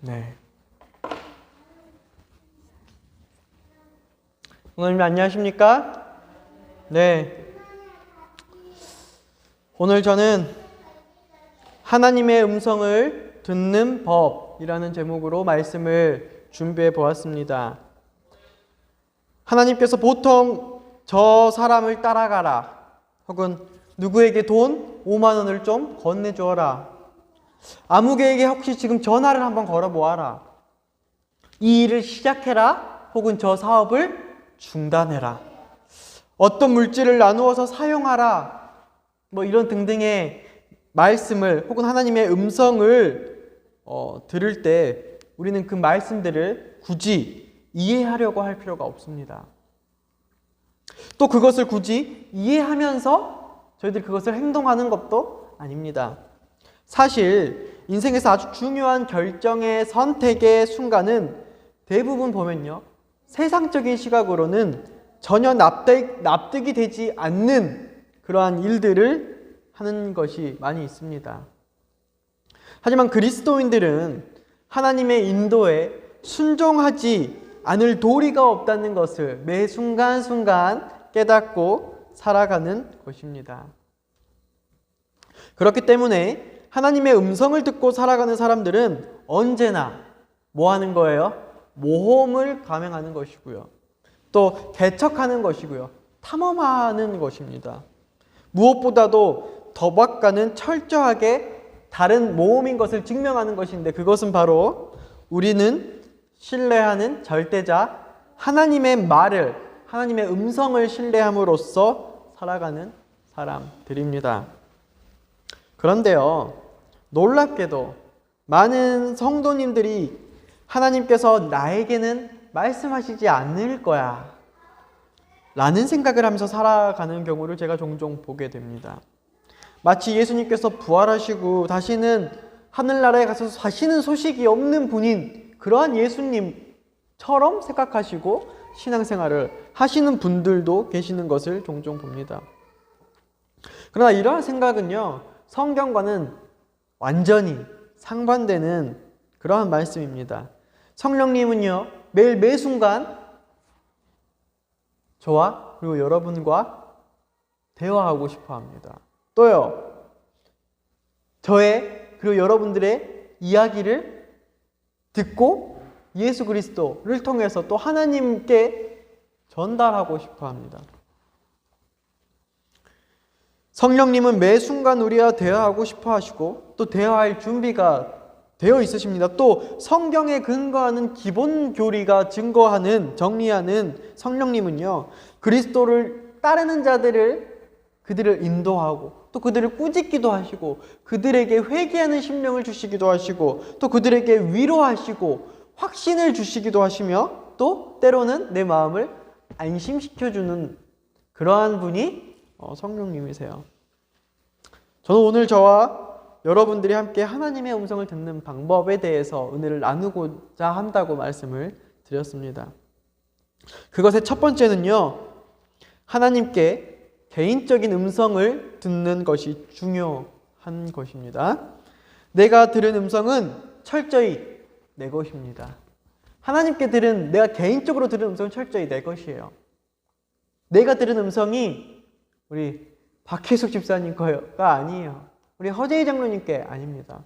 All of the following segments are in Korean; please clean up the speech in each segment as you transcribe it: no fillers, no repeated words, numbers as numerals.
네. 오늘 안녕하십니까? 네. 오늘 저는 하나님의 음성을 듣는 법이라는 제목으로 말씀을 준비해 보았습니다. 하나님께서 보통 저 사람을 따라가라, 혹은 누구에게 돈 5만 원을 좀 건네주어라, 아무개에게 혹시 지금 전화를 한번 걸어보아라, 이 일을 시작해라, 혹은 저 사업을 중단해라, 어떤 물질을 나누어서 사용하라, 이런 등등의 말씀을 혹은 하나님의 음성을 들을 때 우리는 그 말씀들을 굳이 이해하려고 할 필요가 없습니다. 또 그것을 굳이 이해하면서 저희들이 그것을 행동하는 것도 아닙니다. 사실 인생에서 아주 중요한 결정의 선택의 순간은 대부분 보면요, 세상적인 시각으로는 전혀 납득이 되지 않는 그러한 일들을 하는 것이 많이 있습니다. 하지만 그리스도인들은 하나님의 인도에 순종하지 않을 도리가 없다는 것을 매 순간순간 깨닫고 살아가는 것입니다. 그렇기 때문에 하나님의 음성을 듣고 살아가는 사람들은 언제나 뭐 하는 거예요? 모험을 감행하는 것이고요, 또 개척하는 것이고요, 탐험하는 것입니다. 무엇보다도 도박과는 철저하게 다른 모험인 것을 증명하는 것인데, 그것은 바로 우리는 신뢰하는 절대자 하나님의 말을, 하나님의 음성을 신뢰함으로써 살아가는 사람들입니다. 그런데요, 놀랍게도 많은 성도님들이 하나님께서 나에게는 말씀하시지 않을 거야 라는 생각을 하면서 살아가는 경우를 제가 종종 보게 됩니다. 마치 예수님께서 부활하시고 다시는 하늘나라에 가서 사시는 소식이 없는 분인 그러한 예수님처럼 생각하시고 신앙생활을 하시는 분들도 계시는 것을 종종 봅니다. 그러나 이러한 생각은요, 성경과는 완전히 상반되는 그러한 말씀입니다. 성령님은요, 매일 매순간 저와 그리고 여러분과 대화하고 싶어 합니다. 또요, 저의 그리고 여러분들의 이야기를 듣고 예수 그리스도를 통해서 또 하나님께 전달하고 싶어 합니다. 성령님은 매 순간 우리와 대화하고 싶어 하시고 또 대화할 준비가 되어 있으십니다. 또 성경에 근거하는 기본 교리가 증거하는, 정리하는 성령님은요, 그리스도를 따르는 그들을 인도하고 또 그들을 꾸짖기도 하시고 그들에게 회개하는 심령을 주시기도 하시고 또 그들에게 위로하시고 확신을 주시기도 하시며 또 때로는 내 마음을 안심시켜주는 그러한 분이 성령님이세요. 저는 오늘 저와 여러분들이 함께 하나님의 음성을 듣는 방법에 대해서 은혜를 나누고자 한다고 말씀을 드렸습니다. 그것의 첫 번째는요, 하나님께 개인적인 음성을 듣는 것이 중요한 것입니다. 내가 들은 음성은 철저히 내 것입니다. 하나님께 내가 개인적으로 들은 음성은 철저히 내 것이에요. 내가 들은 음성이 우리 박혜숙 집사님 거가 아니에요. 우리 허재희 장로님께 아닙니다.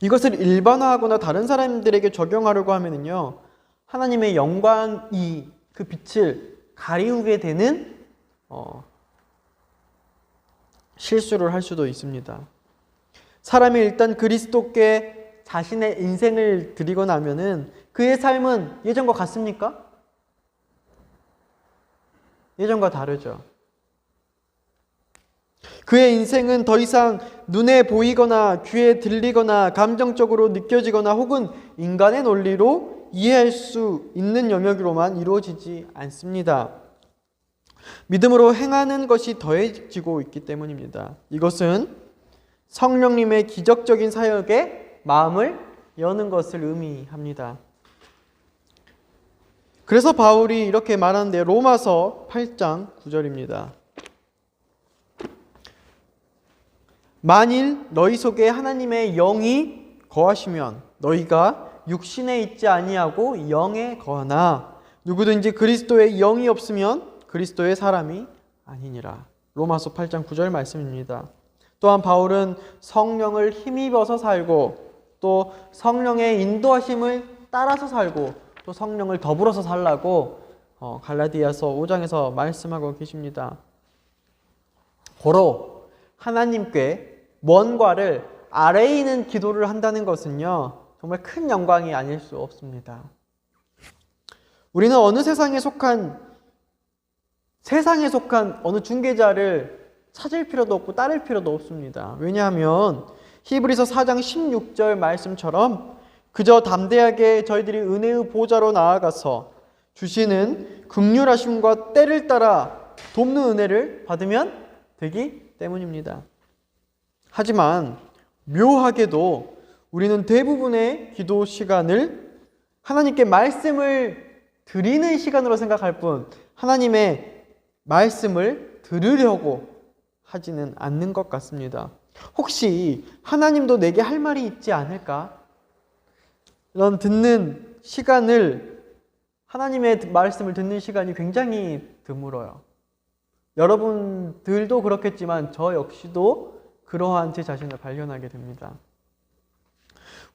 이것을 일반화하거나 다른 사람들에게 적용하려고 하면요, 하나님의 영광이 그 빛을 가리우게 되는 실수를 할 수도 있습니다. 사람이 일단 그리스도께 자신의 인생을 드리고 나면은 그의 삶은 예전과 같습니까? 예전과 다르죠. 그의 인생은 더 이상 눈에 보이거나 귀에 들리거나 감정적으로 느껴지거나 혹은 인간의 논리로 이해할 수 있는 영역으로만 이루어지지 않습니다. 믿음으로 행하는 것이 더해지고 있기 때문입니다. 이것은 성령님의 기적적인 사역에 마음을 여는 것을 의미합니다. 그래서 바울이 이렇게 말하는데, 로마서 8장 9절입니다. 만일 너희 속에 하나님의 영이 거하시면 너희가 육신에 있지 아니하고 영에 거하나 누구든지 그리스도의 영이 없으면 그리스도의 사람이 아니니라. 로마서 8장 9절 말씀입니다. 또한 바울은 성령을 힘입어서 살고 또 성령의 인도하심을 따라서 살고 또 성령을 더불어서 살라고 갈라디아서 5장에서 말씀하고 계십니다. 고로 하나님께 뭔가를 아래에 있는 기도를 한다는 것은요, 정말 큰 영광이 아닐 수 없습니다. 우리는 어느 세상에 속한 어느 중개자를 찾을 필요도 없고 따를 필요도 없습니다. 왜냐하면 히브리서 4장 16절 말씀처럼 그저 담대하게 저희들이 은혜의 보좌로 나아가서 주시는 긍휼하심과 때를 따라 돕는 은혜를 받으면 되기 때문입니다. 하지만 묘하게도 우리는 대부분의 기도 시간을 하나님께 말씀을 드리는 시간으로 생각할 뿐 하나님의 말씀을 들으려고 하지는 않는 것 같습니다. 혹시 하나님도 내게 할 말이 있지 않을까? 이런 듣는 시간을, 하나님의 말씀을 듣는 시간이 굉장히 드물어요. 여러분들도 그렇겠지만 저 역시도 그러한 제 자신을 발견하게 됩니다.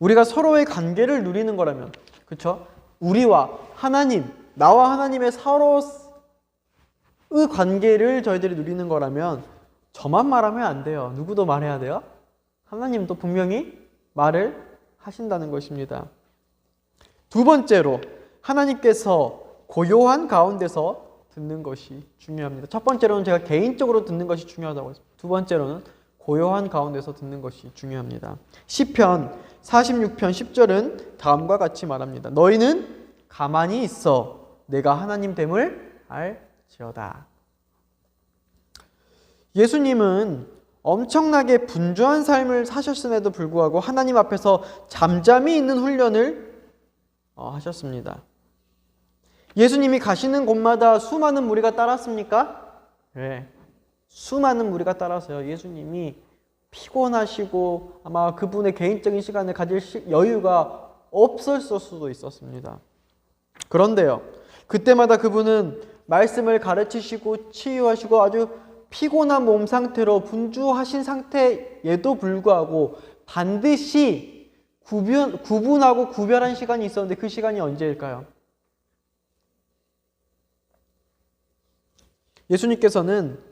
우리가 서로의 관계를 누리는 거라면, 그렇죠? 우리와 하나님, 나와 하나님의 서로의 관계를 저희들이 누리는 거라면 저만 말하면 안 돼요. 누구도 말해야 돼요? 하나님도 분명히 말을 하신다는 것입니다. 두 번째로 하나님께서 고요한 가운데서 듣는 것이 중요합니다. 첫 번째로는 제가 개인적으로 듣는 것이 중요하다고 했습니다. 두 번째로는 고요한 가운데서 듣는 것이 중요합니다. 시편 46편 10절은 다음과 같이 말합니다. 너희는 가만히 있어 내가 하나님 됨을 알지어다. 예수님은 엄청나게 분주한 삶을 사셨음에도 불구하고 하나님 앞에서 잠잠히 있는 훈련을 하셨습니다. 예수님이 가시는 곳마다 수많은 무리가 따랐습니까? 네. 수많은 무리가 따라서요. 예수님이 피곤하시고 아마 그분의 개인적인 시간을 가질 여유가 없었을 수도 있었습니다. 그런데요, 그때마다 그분은 말씀을 가르치시고 치유하시고 아주 피곤한 몸 상태로 분주하신 상태에도 불구하고 반드시 구분하고 구별한 시간이 있었는데 그 시간이 언제일까요? 예수님께서는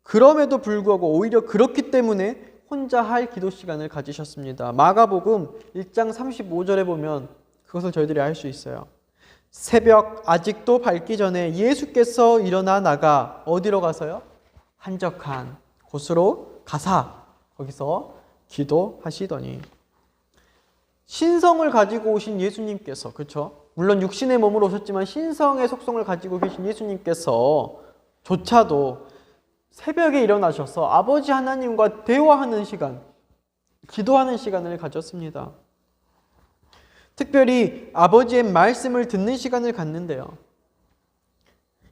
그럼에도 불구하고 오히려 그렇기 때문에 혼자 할 기도 시간을 가지셨습니다. 마가복음 1장 35절에 보면 그것을 저희들이 알 수 있어요. 새벽 아직도 밝기 전에 예수께서 일어나 나가 어디로 가서요? 한적한 곳으로 가사 거기서 기도하시더니 신성을 가지고 오신 예수님께서, 그렇죠? 물론 육신의 몸으로 오셨지만 신성의 속성을 가지고 계신 예수님께서 조차도 새벽에 일어나셔서 아버지 하나님과 대화하는 시간, 기도하는 시간을 가졌습니다. 특별히 아버지의 말씀을 듣는 시간을 갖는데요.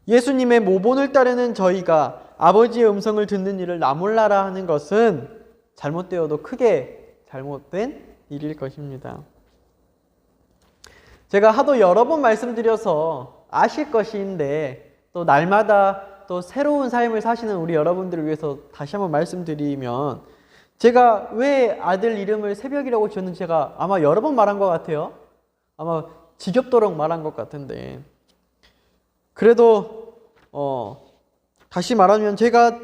예수님의 모본을 따르는 저희가 아버지의 음성을 듣는 일을 나몰라라 하는 것은 잘못되어도 크게 잘못된 일일 것입니다. 제가 하도 여러 번 말씀드려서 아실 것인데 또 날마다 또 새로운 삶을 사시는 우리 여러분들을 위해서 다시 한번 말씀드리면, 제가 왜 아들 이름을 새벽이라고 지었는지 제가 아마 여러 번 말한 것 같아요. 아마 지겹도록 말한 것 같은데, 그래도 다시 말하면 제가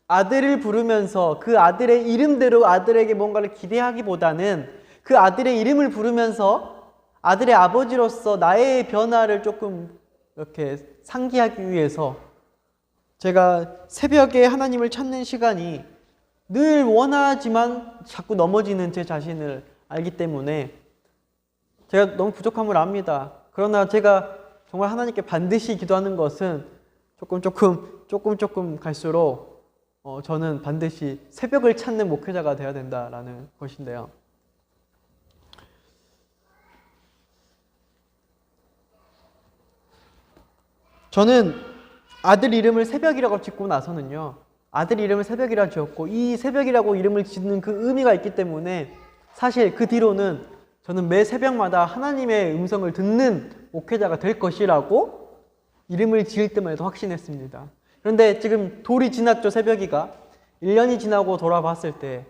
아들을 부르면서 그 아들의 이름대로 아들에게 뭔가를 기대하기보다는 그 아들의 이름을 부르면서 아들의 아버지로서 나의 변화를 조금 이렇게 상기하기 위해서 제가 새벽에 하나님을 찾는 시간이 늘 원하지만 자꾸 넘어지는 제 자신을 알기 때문에 제가 너무 부족함을 압니다. 그러나 제가 정말 하나님께 반드시 기도하는 것은 조금 갈수록 저는 반드시 새벽을 찾는 목회자가 되어야 된다라는 것인데요. 저는 아들 이름을 새벽이라고 짓고 나서는요, 아들 이름을 새벽이라 지었고 이 새벽이라고 이름을 짓는 그 의미가 있기 때문에 사실 그 뒤로는 저는 매 새벽마다 하나님의 음성을 듣는 목회자가 될 것이라고 이름을 지을 때만 해도 확신했습니다. 그런데 지금 돌이 지났죠, 새벽이가. 1년이 지나고 돌아봤을 때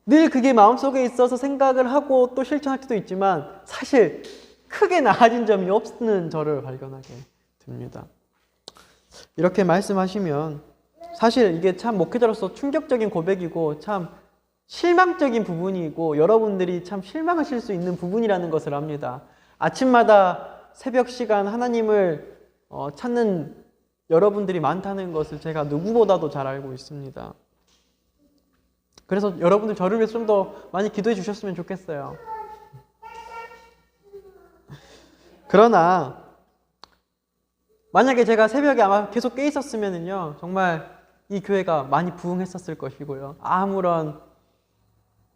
늘 그게 마음속에 있어서 생각을 하고 또 실천할 때도 있지만 사실 크게 나아진 점이 없는 저를 발견하게 됩니다. 이렇게 말씀하시면 사실 이게 참 목회자로서 충격적인 고백이고 참 실망적인 부분이고 여러분들이 참 실망하실 수 있는 부분이라는 것을 압니다. 아침마다 새벽 시간 하나님을 찾는 여러분들이 많다는 것을 제가 누구보다도 잘 알고 있습니다. 그래서 여러분들 저를 위해서 좀 더 많이 기도해 주셨으면 좋겠어요. 그러나 만약에 제가 새벽에 아마 계속 깨 있었으면요 정말 이 교회가 많이 부흥했었을 것이고요 아무런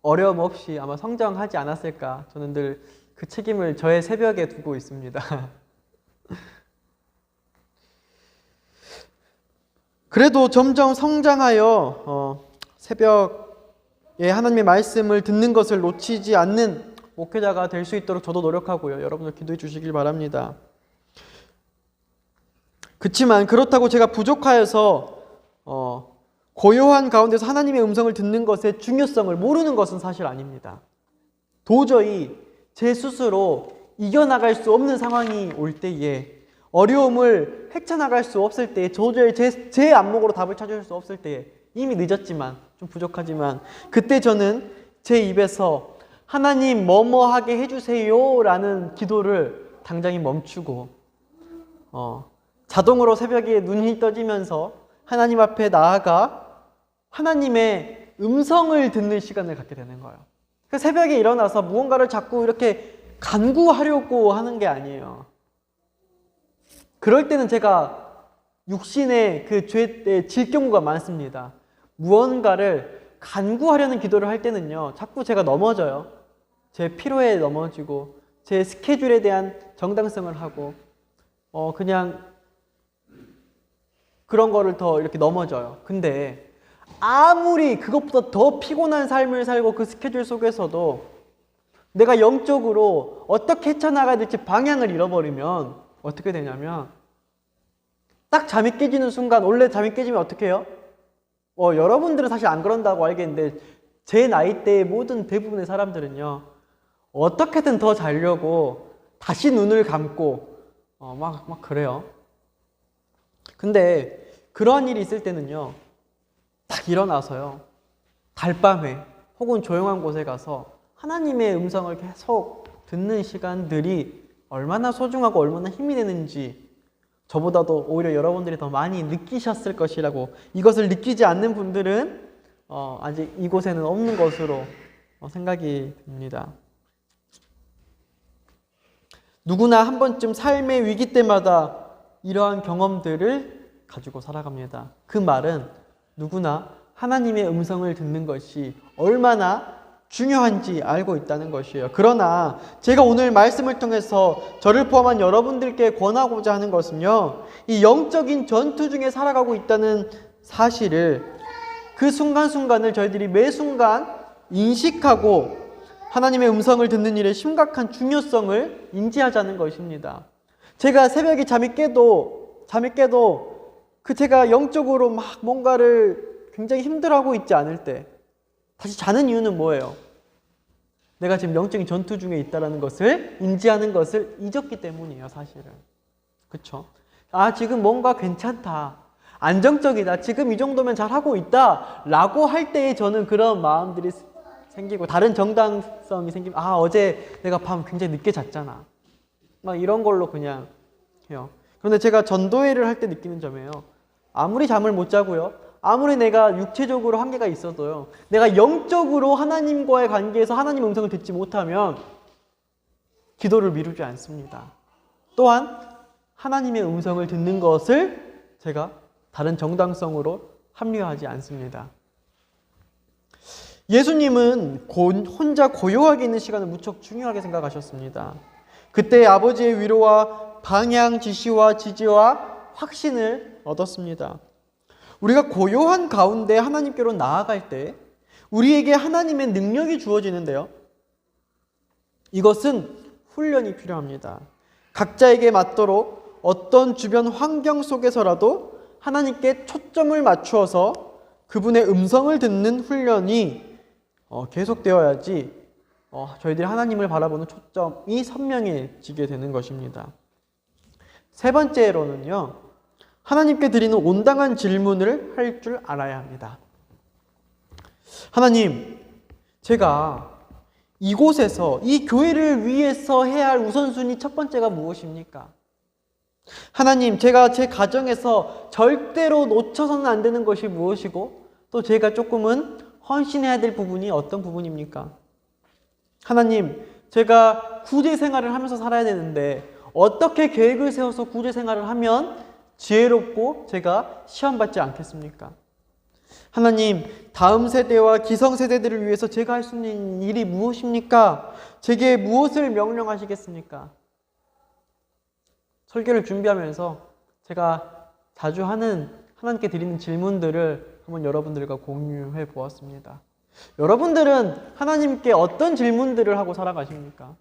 어려움 없이 아마 성장하지 않았을까 저는 늘 그 책임을 저의 새벽에 두고 있습니다. 그래도 점점 성장하여 새벽에 하나님의 말씀을 듣는 것을 놓치지 않는 목회자가 될 수 있도록 저도 노력하고요. 여러분들 기도해 주시길 바랍니다. 그렇지만 그렇다고 제가 부족하여서 고요한 가운데서 하나님의 음성을 듣는 것의 중요성을 모르는 것은 사실 아닙니다. 도저히 제 스스로 이겨나갈 수 없는 상황이 올 때에 어려움을 헤쳐나갈 수 없을 때에 도저히 제 안목으로 답을 찾을 수 없을 때에 이미 늦었지만 좀 부족하지만 그때 저는 제 입에서 하나님 뭐뭐하게 해주세요 라는 기도를 당장히 멈추고 자동으로 새벽에 눈이 떠지면서 하나님 앞에 나아가 하나님의 음성을 듣는 시간을 갖게 되는 거예요. 그 새벽에 일어나서 무언가를 자꾸 이렇게 간구하려고 하는 게 아니에요. 그럴 때는 제가 육신의 그 죄에 질 경우가 많습니다. 무언가를 간구하려는 기도를 할 때는요 자꾸 제가 넘어져요. 제 피로에 넘어지고 제 스케줄에 대한 정당성을 하고 그냥 그런 거를 더 이렇게 넘어져요. 근데 아무리 그것보다 더 피곤한 삶을 살고 그 스케줄 속에서도 내가 영적으로 어떻게 헤쳐나가야 될지 방향을 잃어버리면 어떻게 되냐면 딱 잠이 깨지는 순간 원래 잠이 깨지면 어떻게 해요? 여러분들은 사실 안 그런다고 알겠는데 제 나이대의 모든 대부분의 사람들은요 어떻게든 더 자려고 다시 눈을 감고 막 그래요. 근데 그러한 일이 있을 때는요 딱 일어나서요 달밤에 혹은 조용한 곳에 가서 하나님의 음성을 계속 듣는 시간들이 얼마나 소중하고 얼마나 힘이 되는지 저보다도 오히려 여러분들이 더 많이 느끼셨을 것이라고 이것을 느끼지 않는 분들은 아직 이곳에는 없는 것으로 생각이 듭니다. 누구나 한 번쯤 삶의 위기 때마다 이러한 경험들을 가지고 살아갑니다. 그 말은 누구나 하나님의 음성을 듣는 것이 얼마나 중요한지 알고 있다는 것이에요. 그러나 제가 오늘 말씀을 통해서 저를 포함한 여러분들께 권하고자 하는 것은요 이 영적인 전투 중에 살아가고 있다는 사실을 그 순간순간을 저희들이 매 순간 인식하고 하나님의 음성을 듣는 일의 심각한 중요성을 인지하자는 것입니다. 제가 새벽에 잠이 깨도 제가 영적으로 막 뭔가를 굉장히 힘들어하고 있지 않을 때 다시 자는 이유는 뭐예요? 내가 지금 영적인 전투 중에 있다는 것을 인지하는 것을 잊었기 때문이에요, 사실은. 그렇죠? 지금 뭔가 괜찮다. 안정적이다. 지금 이 정도면 잘하고 있다. 라고 할 때에 저는 그런 마음들이 생기고 다른 정당성이 생기면 어제 내가 밤 굉장히 늦게 잤잖아. 막 이런 걸로 그냥 해요. 그런데 제가 전도회를 할 때 느끼는 점이에요. 아무리 잠을 못 자고요. 아무리 내가 육체적으로 한계가 있어도요. 내가 영적으로 하나님과의 관계에서 하나님 음성을 듣지 못하면 기도를 미루지 않습니다. 또한 하나님의 음성을 듣는 것을 제가 다른 정당성으로 합리화하지 않습니다. 예수님은 혼자 고요하게 있는 시간을 무척 중요하게 생각하셨습니다. 그때 아버지의 위로와 방향, 지시와 지지와 확신을 얻었습니다. 우리가 고요한 가운데 하나님께로 나아갈 때 우리에게 하나님의 능력이 주어지는데요. 이것은 훈련이 필요합니다. 각자에게 맞도록 어떤 주변 환경 속에서라도 하나님께 초점을 맞추어서 그분의 음성을 듣는 훈련이 계속되어야지 저희들이 하나님을 바라보는 초점이 선명해지게 되는 것입니다. 세 번째로는요, 하나님께 드리는 온당한 질문을 할 줄 알아야 합니다. 하나님, 제가 이곳에서 이 교회를 위해서 해야 할 우선순위 첫 번째가 무엇입니까? 하나님, 제가 제 가정에서 절대로 놓쳐서는 안 되는 것이 무엇이고 또 제가 조금은 헌신해야 될 부분이 어떤 부분입니까? 하나님, 제가 구제 생활을 하면서 살아야 되는데 어떻게 계획을 세워서 구제 생활을 하면 지혜롭고 제가 시험받지 않겠습니까? 하나님, 다음 세대와 기성세대들을 위해서 제가 할 수 있는 일이 무엇입니까? 제게 무엇을 명령하시겠습니까? 설교를 준비하면서 제가 자주 하는 하나님께 드리는 질문들을 한번 여러분들과 공유해 보았습니다. 여러분들은 하나님께 어떤 질문들을 하고 살아가십니까?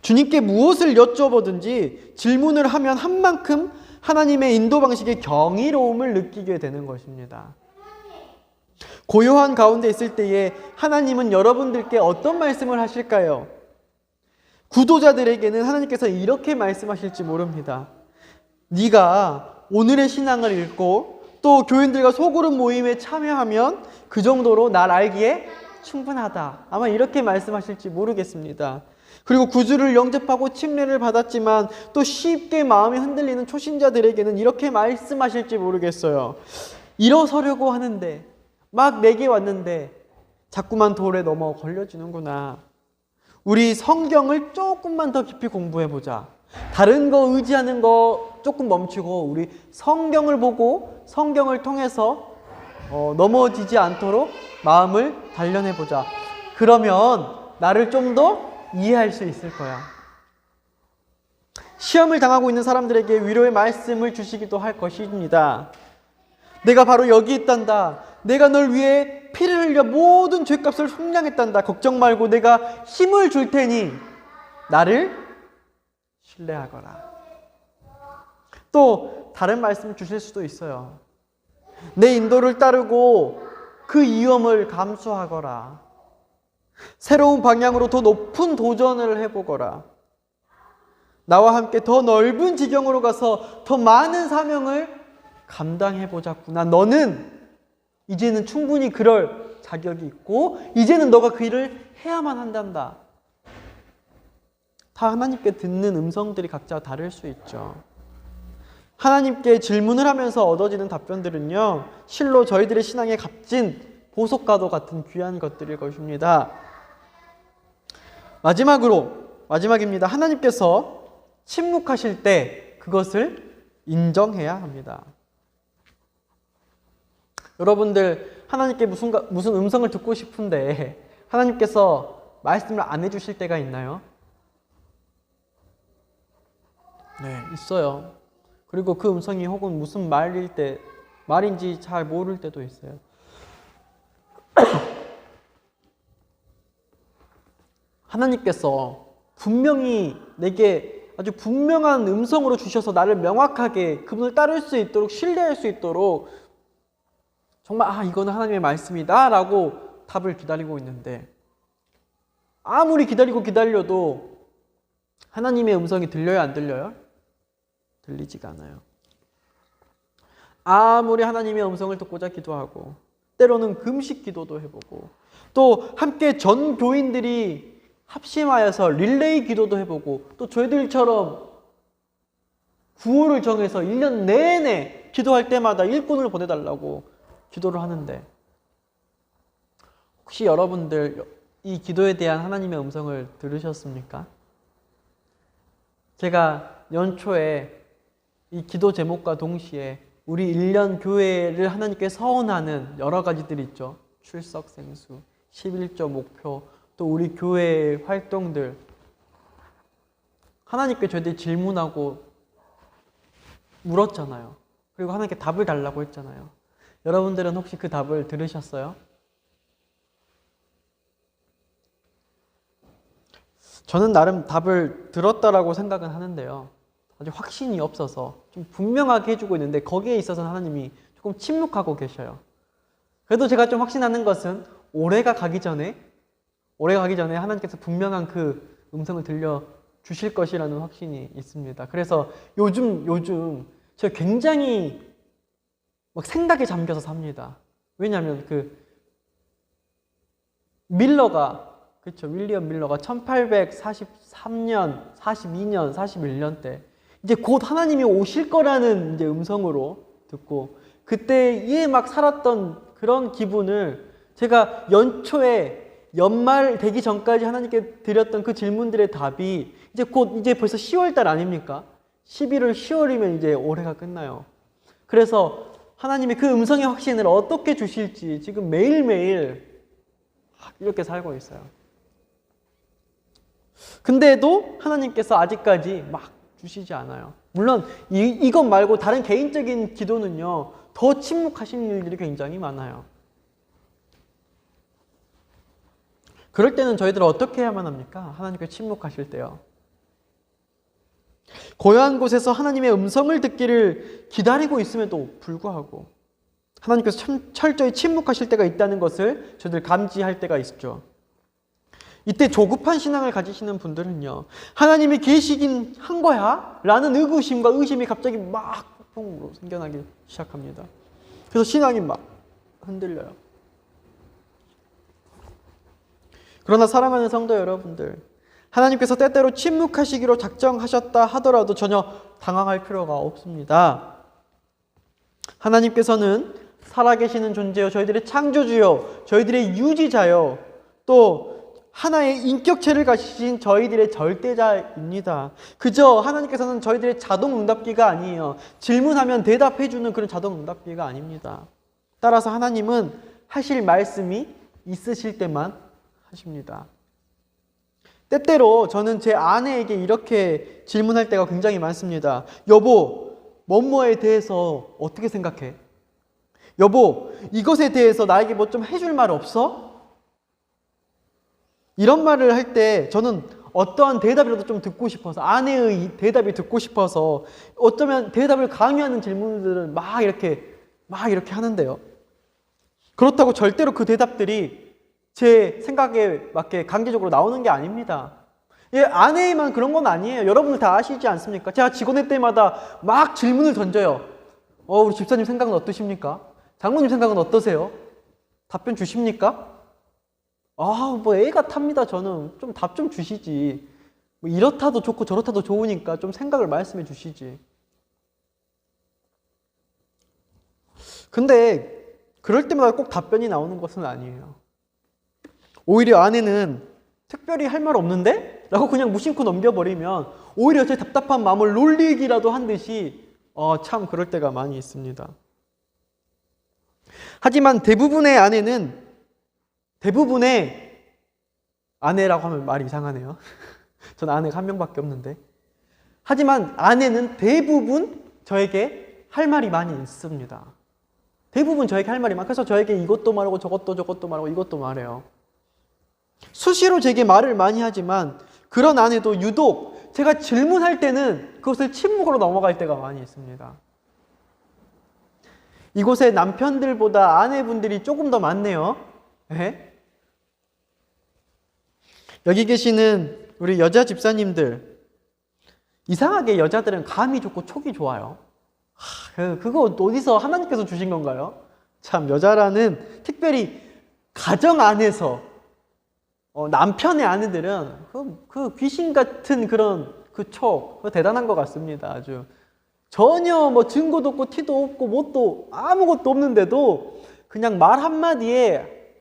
주님께 무엇을 여쭤보든지 질문을 하면 한 만큼 하나님의 인도 방식의 경이로움을 느끼게 되는 것입니다. 고요한 가운데 있을 때에 하나님은 여러분들께 어떤 말씀을 하실까요? 구도자들에게는 하나님께서 이렇게 말씀하실지 모릅니다. 네가 오늘의 신앙을 읽고 또 교인들과 소그룹 모임에 참여하면 그 정도로 날 알기에 충분하다. 아마 이렇게 말씀하실지 모르겠습니다. 그리고 구주를 영접하고 침례를 받았지만 또 쉽게 마음이 흔들리는 초신자들에게는 이렇게 말씀하실지 모르겠어요. 일어서려고 하는데 막 내게 왔는데 자꾸만 돌에 넘어 걸려지는구나. 우리 성경을 조금만 더 깊이 공부해보자. 다른 거 의지하는 거 조금 멈추고 우리 성경을 보고 성경을 통해서 넘어지지 않도록 마음을 단련해보자. 그러면 나를 좀 더 이해할 수 있을 거야. 시험을 당하고 있는 사람들에게 위로의 말씀을 주시기도 할 것입니다. 내가 바로 여기 있단다. 내가 널 위해 피를 흘려 모든 죄값을 속량했단다. 걱정 말고 내가 힘을 줄 테니 나를 신뢰하거라. 또 다른 말씀 주실 수도 있어요. 내 인도를 따르고 그 위험을 감수하거라. 새로운 방향으로 더 높은 도전을 해보거라. 나와 함께 더 넓은 지경으로 가서 더 많은 사명을 감당해보자꾸나. 너는 이제는 충분히 그럴 자격이 있고 이제는 너가 그 일을 해야만 한단다. 다 하나님께 듣는 음성들이 각자 다를 수 있죠. 하나님께 질문을 하면서 얻어지는 답변들은요, 실로 저희들의 신앙의 값진 보석과도 같은 귀한 것들일 것입니다. 마지막입니다. 하나님께서 침묵하실 때 그것을 인정해야 합니다. 여러분들 하나님께 무슨 음성을 듣고 싶은데 하나님께서 말씀을 안 해주실 때가 있나요? 네, 있어요. 그리고 그 음성이 혹은 무슨 말인지 잘 모를 때도 있어요. 하나님께서 분명히 내게 아주 분명한 음성으로 주셔서 나를 명확하게 그분을 따를 수 있도록 신뢰할 수 있도록 정말 이거는 하나님의 말씀이다 라고 답을 기다리고 있는데 아무리 기다려도 하나님의 음성이 들려요, 안 들려요? 들리지가 않아요. 아무리 하나님의 음성을 듣고자 기도하고 때로는 금식 기도도 해보고 또 함께 전 교인들이 합심하여서 릴레이 기도도 해보고 또 저희들처럼 구호를 정해서 1년 내내 기도할 때마다 일꾼을 보내달라고 기도를 하는데 혹시 여러분들 이 기도에 대한 하나님의 음성을 들으셨습니까? 제가 연초에 이 기도 제목과 동시에 우리 1년 교회를 하나님께 서원하는 여러 가지들이 있죠. 출석 생수, 11조 목표, 또 우리 교회의 활동들 하나님께 저희들이 질문하고 물었잖아요. 그리고 하나님께 답을 달라고 했잖아요. 여러분들은 혹시 그 답을 들으셨어요? 저는 나름 답을 들었다라고 생각은 하는데요. 아직 확신이 없어서 좀 분명하게 해주고 있는데 거기에 있어서는 하나님이 조금 침묵하고 계셔요. 그래도 제가 좀 확신하는 것은 올해가 가기 전에 하나님께서 분명한 그 음성을 들려주실 것이라는 확신이 있습니다. 그래서 요즘 제가 굉장히 막 생각에 잠겨서 삽니다. 왜냐하면 윌리엄 밀러가 1843년, 42년, 41년 때 이제 곧 하나님이 오실 거라는 이제 음성으로 듣고 그때에 막 살았던 그런 기분을 제가 연말 되기 전까지 하나님께 드렸던 그 질문들의 답이 이제 벌써 10월 달 아닙니까? 11월, 10월이면 이제 올해가 끝나요. 그래서 하나님의 그 음성의 확신을 어떻게 주실지 지금 매일매일 이렇게 살고 있어요. 근데도 하나님께서 아직까지 막 주시지 않아요. 물론 이것 말고 다른 개인적인 기도는요, 더 침묵하시는 일들이 굉장히 많아요. 그럴 때는 저희들은 어떻게 해야만 합니까? 하나님께 침묵하실 때요. 고요한 곳에서 하나님의 음성을 듣기를 기다리고 있음에도 불구하고 하나님께서 철저히 침묵하실 때가 있다는 것을 저희들 감지할 때가 있죠. 이때 조급한 신앙을 가지시는 분들은요, 하나님이 계시긴 한 거야? 라는 의구심과 의심이 갑자기 막 폭풍으로 생겨나기 시작합니다. 그래서 신앙이 막 흔들려요. 그러나 사랑하는 성도 여러분들, 하나님께서 때때로 침묵하시기로 작정하셨다 하더라도 전혀 당황할 필요가 없습니다. 하나님께서는 살아계시는 존재요, 저희들의 창조주요, 저희들의 유지자요, 또 하나의 인격체를 가지신 저희들의 절대자입니다. 그저 하나님께서는 저희들의 자동응답기가 아니에요. 질문하면 대답해주는 그런 자동응답기가 아닙니다. 따라서 하나님은 하실 말씀이 있으실 때만 하십니다. 때때로 저는 제 아내에게 이렇게 질문할 때가 굉장히 많습니다. 여보, 뭐뭐에 대해서 어떻게 생각해? 여보, 이것에 대해서 나에게 뭐 좀 해줄 말 없어? 이런 말을 할 때 저는 어떠한 대답이라도 좀 듣고 싶어서, 아내의 대답이 듣고 싶어서 어쩌면 대답을 강요하는 질문들을 막 이렇게 하는데요. 그렇다고 절대로 그 대답들이 제 생각에 맞게 강제적으로 나오는 게 아닙니다. 예, 아내만 그런 건 아니에요. 여러분들 다 아시지 않습니까? 제가 직원회 때마다 막 질문을 던져요. 우리 집사님 생각은 어떠십니까? 장모님 생각은 어떠세요? 답변 주십니까? 뭐 애가 탑니다. 저는 좀 답 좀 주시지. 뭐 이렇다도 좋고 저렇다도 좋으니까 좀 생각을 말씀해 주시지. 근데 그럴 때마다 꼭 답변이 나오는 것은 아니에요. 오히려 아내는 특별히 할 말 없는데? 라고 그냥 무심코 넘겨버리면 오히려 제 답답한 마음을 놀리기라도 한 듯이 참 그럴 때가 많이 있습니다. 하지만 대부분의 아내라고 하면 말이 이상하네요. 저는 아내가 한 명밖에 없는데. 하지만 아내는 대부분 저에게 할 말이 많이 있습니다. 대부분 저에게 할 말이 많아요. 그래서 저에게 이것도 말하고 저것도 말하고 이것도 말해요. 수시로 제게 말을 많이 하지만 그런 아내도 유독 제가 질문할 때는 그것을 침묵으로 넘어갈 때가 많이 있습니다. 이곳에 남편들보다 아내분들이 조금 더 많네요. 네? 여기 계시는 우리 여자 집사님들, 이상하게 여자들은 감이 좋고 촉이 좋아요. 그거 어디서 하나님께서 주신 건가요? 참, 여자라는 특별히 가정 안에서 남편의 아내들은 그 귀신 같은 그런 그 촉, 그거 대단한 것 같습니다. 아주 전혀 뭐 증거도 없고 티도 없고 뭣도 아무것도 없는데도 그냥 말 한마디에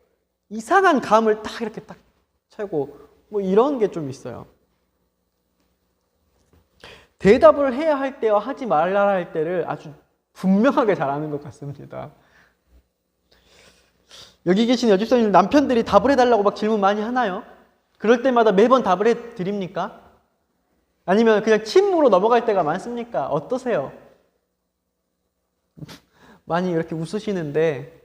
이상한 감을 딱 이렇게 딱 채고 뭐 이런 게 좀 있어요. 대답을 해야 할 때와 하지 말아야 할 때를 아주 분명하게 잘하는 것 같습니다. 여기 계신 여집사님 남편들이 답을 해달라고 막 질문 많이 하나요? 그럴 때마다 매번 답을 해드립니까? 아니면 그냥 침묵으로 넘어갈 때가 많습니까? 어떠세요? 많이 이렇게 웃으시는데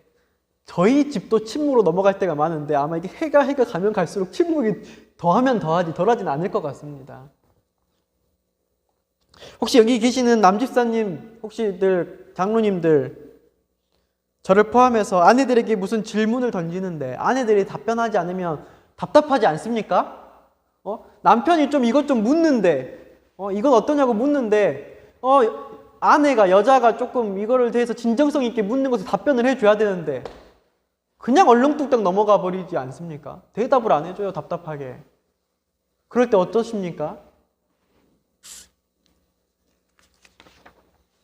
저희 집도 침묵으로 넘어갈 때가 많은데 아마 이게 해가 가면 갈수록 침묵이 더하면 더하지 덜하진 않을 것 같습니다. 혹시 여기 계시는 남집사님, 혹시 늘 장로님들, 저를 포함해서 아내들에게 무슨 질문을 던지는데 아내들이 답변하지 않으면 답답하지 않습니까? 남편이 좀 이것 좀 묻는데, 이건 어떠냐고 묻는데, 아내가, 여자가 조금 이거를 대해서 진정성 있게 묻는 것을 답변을 해줘야 되는데, 그냥 얼렁뚱땅 넘어가 버리지 않습니까? 대답을 안 해줘요, 답답하게. 그럴 때 어떠십니까?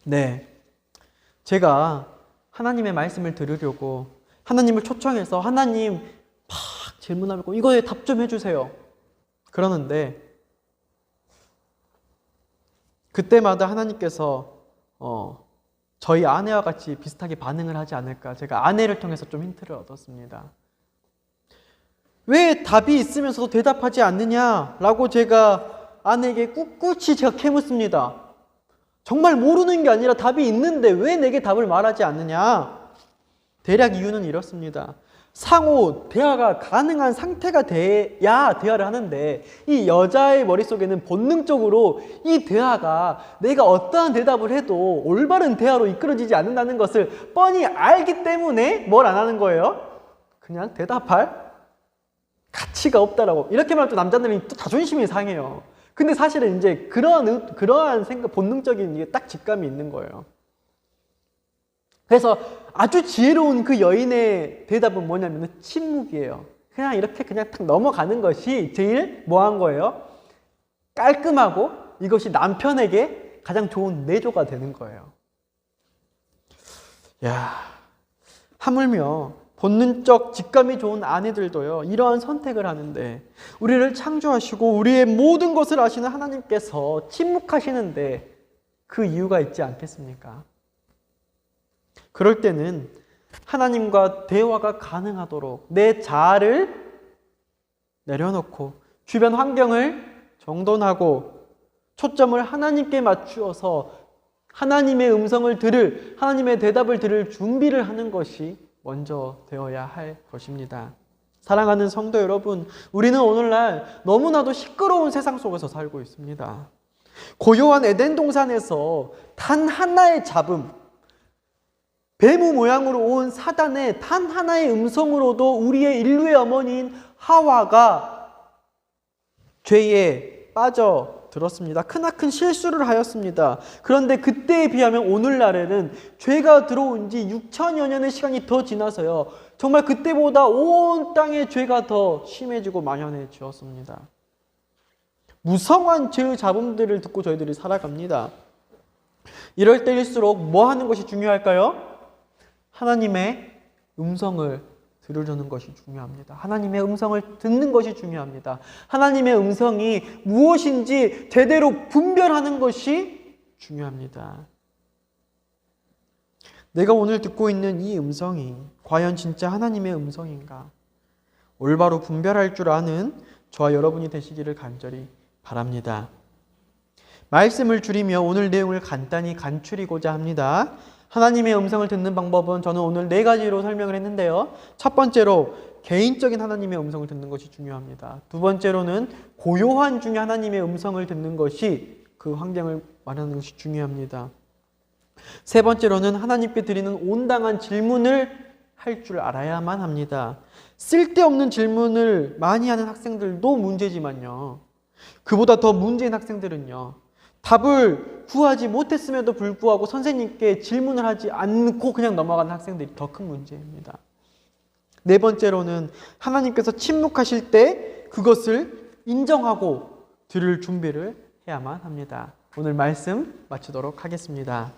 네. 제가 하나님의 말씀을 들으려고 하나님을 초청해서 하나님 막 질문하고 이거에 답 좀 해주세요. 그러는데 그때마다 하나님께서 저희 아내와 같이 비슷하게 반응을 하지 않을까 제가 아내를 통해서 좀 힌트를 얻었습니다. 왜 답이 있으면서도 대답하지 않느냐라고 제가 아내에게 꿋꿋이 제가 캐묻습니다. 정말 모르는 게 아니라 답이 있는데 왜 내게 답을 말하지 않느냐? 대략 이유는 이렇습니다. 상호 대화가 가능한 상태가 돼야 대화를 하는데 이 여자의 머릿속에는 본능적으로 이 대화가 내가 어떠한 대답을 해도 올바른 대화로 이끌어지지 않는다는 것을 뻔히 알기 때문에 뭘 안 하는 거예요? 그냥 대답할 가치가 없다라고. 이렇게 말하면 또 남자들은 또 자존심이 상해요. 근데 사실은 이제 그러한 생각, 본능적인 이게 딱 직감이 있는 거예요. 그래서 아주 지혜로운 그 여인의 대답은 뭐냐면 침묵이에요. 그냥 이렇게 그냥 탁 넘어가는 것이 제일 뭐한 거예요? 깔끔하고 이것이 남편에게 가장 좋은 내조가 되는 거예요. 야, 하물며 본능적 직감이 좋은 아내들도요, 이러한 선택을 하는데 우리를 창조하시고 우리의 모든 것을 아시는 하나님께서 침묵하시는데 그 이유가 있지 않겠습니까? 그럴 때는 하나님과 대화가 가능하도록 내 자아를 내려놓고 주변 환경을 정돈하고 초점을 하나님께 맞추어서 하나님의 음성을 들을, 하나님의 대답을 들을 준비를 하는 것이 먼저 되어야 할 것입니다. 사랑하는 성도 여러분, 우리는 오늘날 너무나도 시끄러운 세상 속에서 살고 있습니다. 고요한 에덴 동산에서 단 하나의 잡음, 뱀의 모양으로 온 사단의 단 하나의 음성으로도 우리의 인류의 어머니인 하와가 죄에 빠져들었습니다. 크나큰 실수를 하였습니다. 그런데 그때에 비하면 오늘날에는 죄가 들어온 지 6천여 년의 시간이 더 지나서요, 정말 그때보다 온 땅의 죄가 더 심해지고 만연해지었습니다. 무성한 죄의 잡음들을 듣고 저희들이 살아갑니다. 이럴 때일수록 뭐 하는 것이 중요할까요? 하나님의 음성을 들으려는 것이 중요합니다. 하나님의 음성을 듣는 것이 중요합니다. 하나님의 음성이 무엇인지 제대로 분별하는 것이 중요합니다. 내가 오늘 듣고 있는 이 음성이 과연 진짜 하나님의 음성인가? 올바로 분별할 줄 아는 저와 여러분이 되시기를 간절히 바랍니다. 말씀을 줄이며 오늘 내용을 간단히 간추리고자 합니다. 하나님의 음성을 듣는 방법은 저는 오늘 4가지로 설명을 했는데요. 첫 번째로 개인적인 하나님의 음성을 듣는 것이 중요합니다. 두 번째로는 고요한 중에 하나님의 음성을 듣는 것이 그 환경을 마련하는 것이 중요합니다. 세 번째로는 하나님께 드리는 온당한 질문을 할 줄 알아야만 합니다. 쓸데없는 질문을 많이 하는 학생들도 문제지만요, 그보다 더 문제인 학생들은요, 답을 구하지 못했음에도 불구하고 선생님께 질문을 하지 않고 그냥 넘어가는 학생들이 더 큰 문제입니다. 네 번째로는 하나님께서 침묵하실 때 그것을 인정하고 들을 준비를 해야만 합니다. 오늘 말씀 마치도록 하겠습니다.